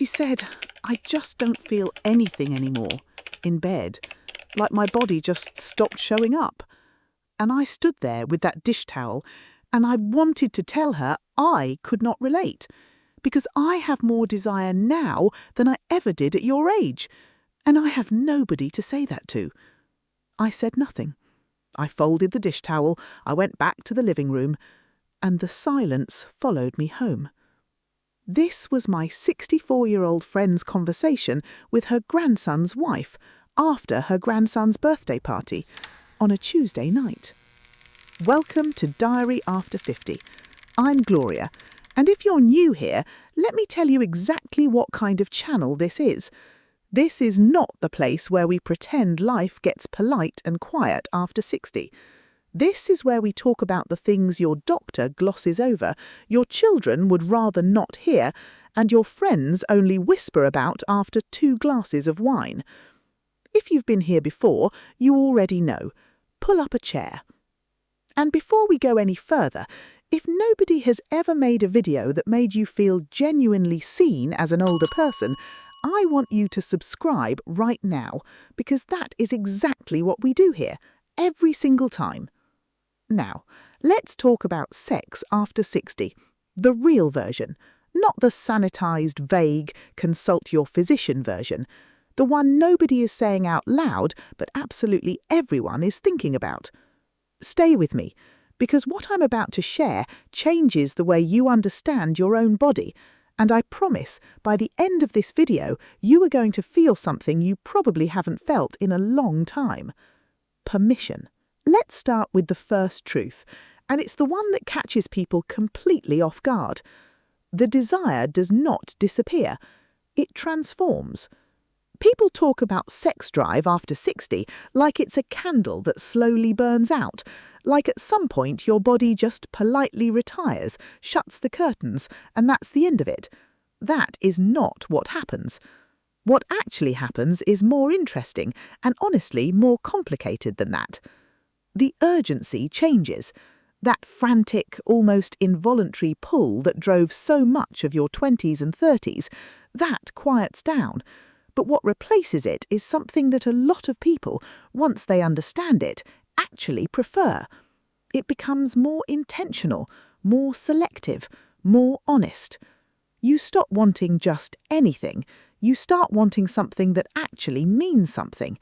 She said, I just don't feel anything anymore in bed, like my body just stopped showing up. And I stood there with that dish towel, and I wanted to tell her I could not relate, because I have more desire now than I ever did at your age, and I have nobody to say that to. I said nothing. I folded the dish towel, I went back to the living room, and the silence followed me home. This was my 64-year-old friend's conversation with her grandson's wife after her grandson's birthday party on a Tuesday night. Welcome to Diary After 50. I'm Gloria, and if you're new here, let me tell you exactly what kind of channel this is. This is not the place where we pretend life gets polite and quiet after 60. This is where we talk about the things your doctor glosses over, your children would rather not hear, and your friends only whisper about after 2 glasses of wine. If you've been here before, you already know. Pull up a chair. And before we go any further, if nobody has ever made a video that made you feel genuinely seen as an older person, I want you to subscribe right now, because that is exactly what we do here, every single time. Now, let's talk about sex after 60, the real version, not the sanitized, vague, consult your physician version, the one nobody is saying out loud, but absolutely everyone is thinking about. Stay with me, because what I'm about to share changes the way you understand your own body, and I promise by the end of this video you are going to feel something you probably haven't felt in a long time. Permission. Let's start with the first truth, and it's the one that catches people completely off guard. The desire does not disappear. It transforms. People talk about sex drive after 60 like it's a candle that slowly burns out, like at some point your body just politely retires, shuts the curtains, and that's the end of it. That is not what happens. What actually happens is more interesting and honestly more complicated than that. The urgency changes. That frantic, almost involuntary pull that drove so much of your 20s and 30s, that quiets down. But what replaces it is something that a lot of people, once they understand it, actually prefer. It becomes more intentional, more selective, more honest. You stop wanting just anything. You start wanting something that actually means something.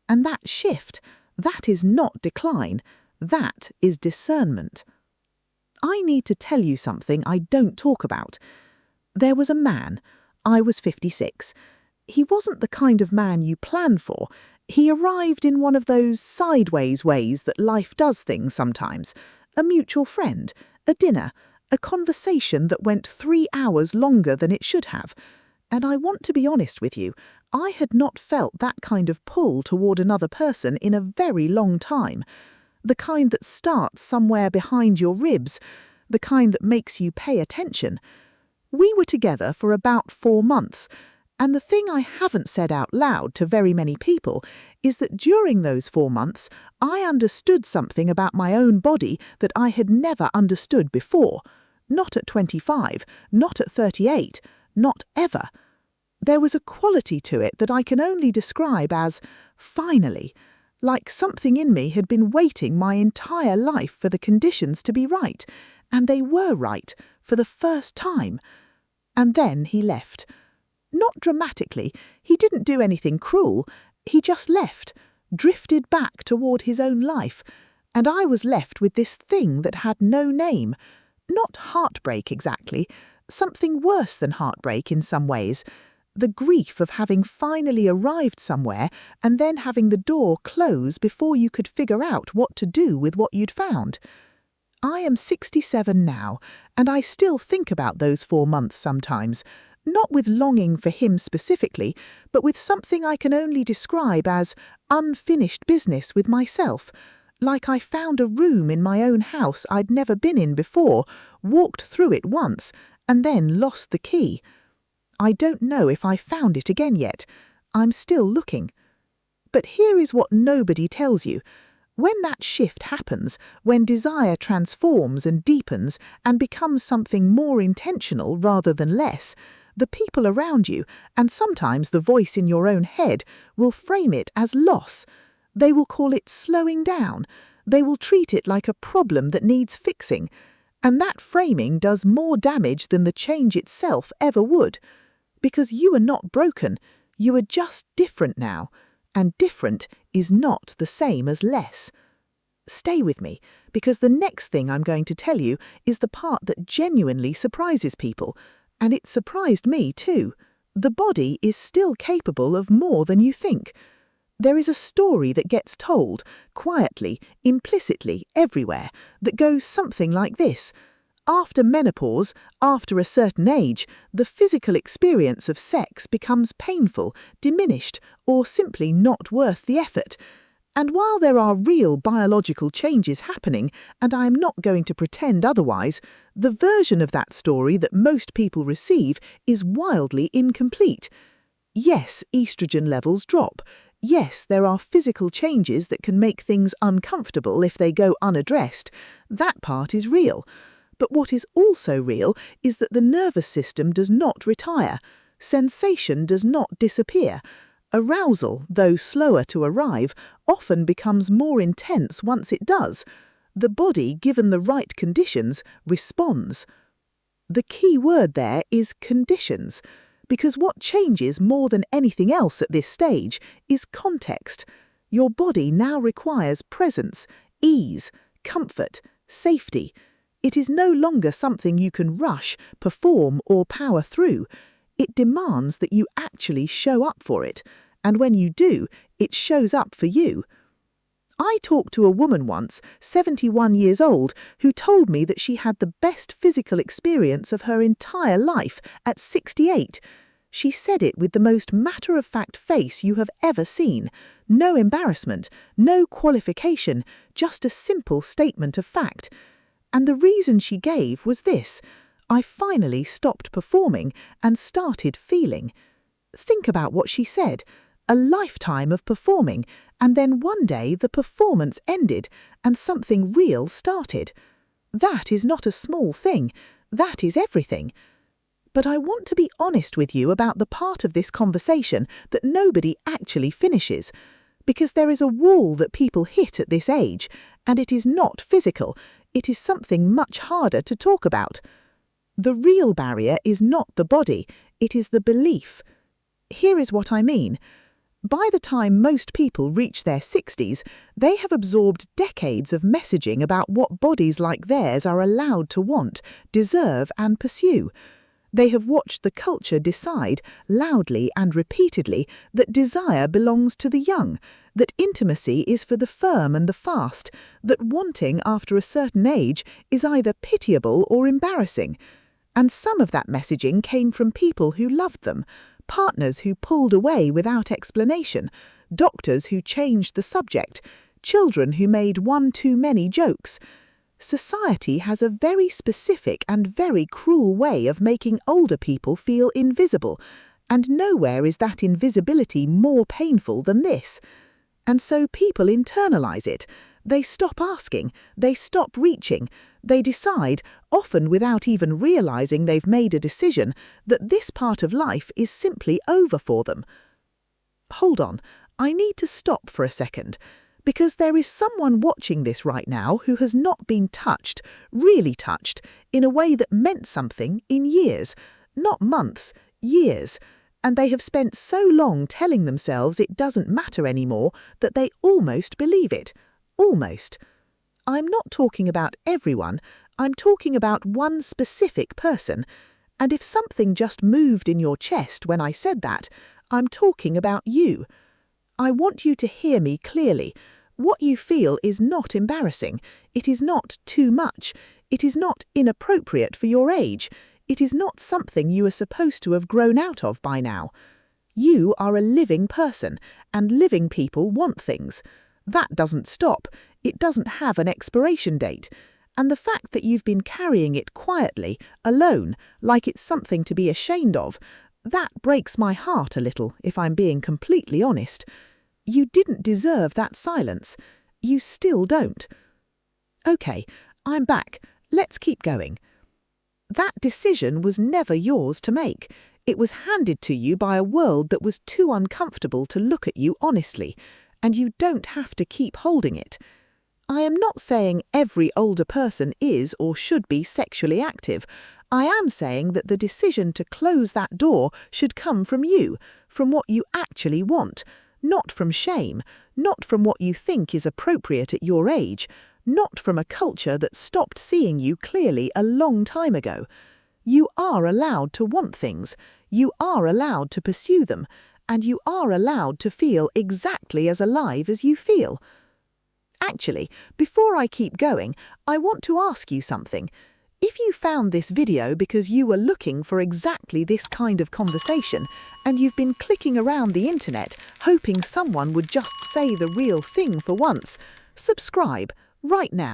And that shift, that is not decline. That is discernment. I need to tell you something I don't talk about. There was a man. I was 56. He wasn't the kind of man you plan for. He arrived in one of those sideways ways that life does things sometimes. A mutual friend, a dinner, a conversation that went 3 hours longer than it should have. And I want to be honest with you, I had not felt that kind of pull toward another person in a very long time. The kind that starts somewhere behind your ribs, the kind that makes you pay attention. We were together for about 4 months, and the thing I haven't said out loud to very many people is that during those 4 months, I understood something about my own body that I had never understood before. Not at 25, not at 38, not ever. There was a quality to it that I can only describe as finally, like something in me had been waiting my entire life for the conditions to be right, and they were right for the first time. And then he left. Not dramatically, he didn't do anything cruel, he just left, drifted back toward his own life, and I was left with this thing that had no name. Not heartbreak exactly, something worse than heartbreak in some ways. The grief of having finally arrived somewhere and then having the door close before you could figure out what to do with what you'd found. I am 67 now, and I still think about those 4 months sometimes, not with longing for him specifically, but with something I can only describe as unfinished business with myself. Like I found a room in my own house I'd never been in before, walked through it once, and then lost the key. I don't know if I found it again yet. I'm still looking. But here is what nobody tells you. When that shift happens, when desire transforms and deepens and becomes something more intentional rather than less, The people around you, and sometimes the voice in your own head, will frame it as loss. They will call it slowing down. They will treat it like a problem that needs fixing. And that framing does more damage than the change itself ever would. Because you are not broken, you are just different now. And different is not the same as less. Stay with me, because the next thing I'm going to tell you is the part that genuinely surprises people, and it surprised me too. The body is still capable of more than you think. There is a story that gets told, quietly, implicitly, everywhere, that goes something like this. After menopause, after a certain age, the physical experience of sex becomes painful, diminished, or simply not worth the effort. And while there are real biological changes happening, and I am not going to pretend otherwise, the version of that story that most people receive is wildly incomplete. Yes, estrogen levels drop. Yes, there are physical changes that can make things uncomfortable if they go unaddressed. That part is real. But what is also real is that the nervous system does not retire. Sensation does not disappear. Arousal, though slower to arrive, often becomes more intense once it does. The body, given the right conditions, responds. The key word there is conditions, because what changes more than anything else at this stage is context. Your body now requires presence, ease, comfort, safety. It is no longer something you can rush, perform, or power through. It demands that you actually show up for it, and when you do, it shows up for you. I talked to a woman once, 71 years old, who told me that she had the best physical experience of her entire life at 68. She said it with the most matter-of-fact face you have ever seen. No embarrassment, no qualification, just a simple statement of fact. And the reason she gave was this: I finally stopped performing and started feeling. Think about what she said. A lifetime of performing, and then one day the performance ended and something real started. That is not a small thing. That is everything. But I want to be honest with you about the part of this conversation that nobody actually finishes, because there is a wall that people hit at this age, and it is not physical. It is something much harder to talk about. The real barrier is not the body, it is the belief. Here is what I mean. By the time most people reach their 60s, they have absorbed decades of messaging about what bodies like theirs are allowed to want, deserve, and pursue. They have watched the culture decide, loudly and repeatedly, that desire belongs to the young, that intimacy is for the firm and the fast, that wanting after a certain age is either pitiable or embarrassing. And some of that messaging came from people who loved them, partners who pulled away without explanation, doctors who changed the subject, children who made one too many jokes. Society has a very specific and very cruel way of making older people feel invisible, and nowhere is that invisibility more painful than this. And so people internalize it. They stop asking, they stop reaching, they decide, often without even realizing they've made a decision, that this part of life is simply over for them. Hold on, I need to stop for a second, because there is someone watching this right now who has not been touched, really touched, in a way that meant something in years, not months, years, and they have spent so long telling themselves it doesn't matter anymore that they almost believe it. Almost. I'm not talking about everyone, I'm talking about one specific person, and if something just moved in your chest when I said that, I'm talking about you. I want you to hear me clearly. What you feel is not embarrassing. It is not too much. It is not inappropriate for your age. It is not something you are supposed to have grown out of by now. You are a living person, and living people want things. That doesn't stop. It doesn't have an expiration date. And the fact that you've been carrying it quietly, alone, like it's something to be ashamed of, that breaks my heart a little, if I'm being completely honest. You didn't deserve that silence. You still don't. Okay, I'm back. Let's keep going. That decision was never yours to make. It was handed to you by a world that was too uncomfortable to look at you honestly, and you don't have to keep holding it. I am not saying every older person is or should be sexually active. I am saying that the decision to close that door should come from you, from what you actually want, not from shame, not from what you think is appropriate at your age, not from a culture that stopped seeing you clearly a long time ago. You are allowed to want things, you are allowed to pursue them, and you are allowed to feel exactly as alive as you feel. Actually, before I keep going, I want to ask you something. If you found this video because you were looking for exactly this kind of conversation, and you've been clicking around the internet hoping someone would just say the real thing for once, subscribe right now.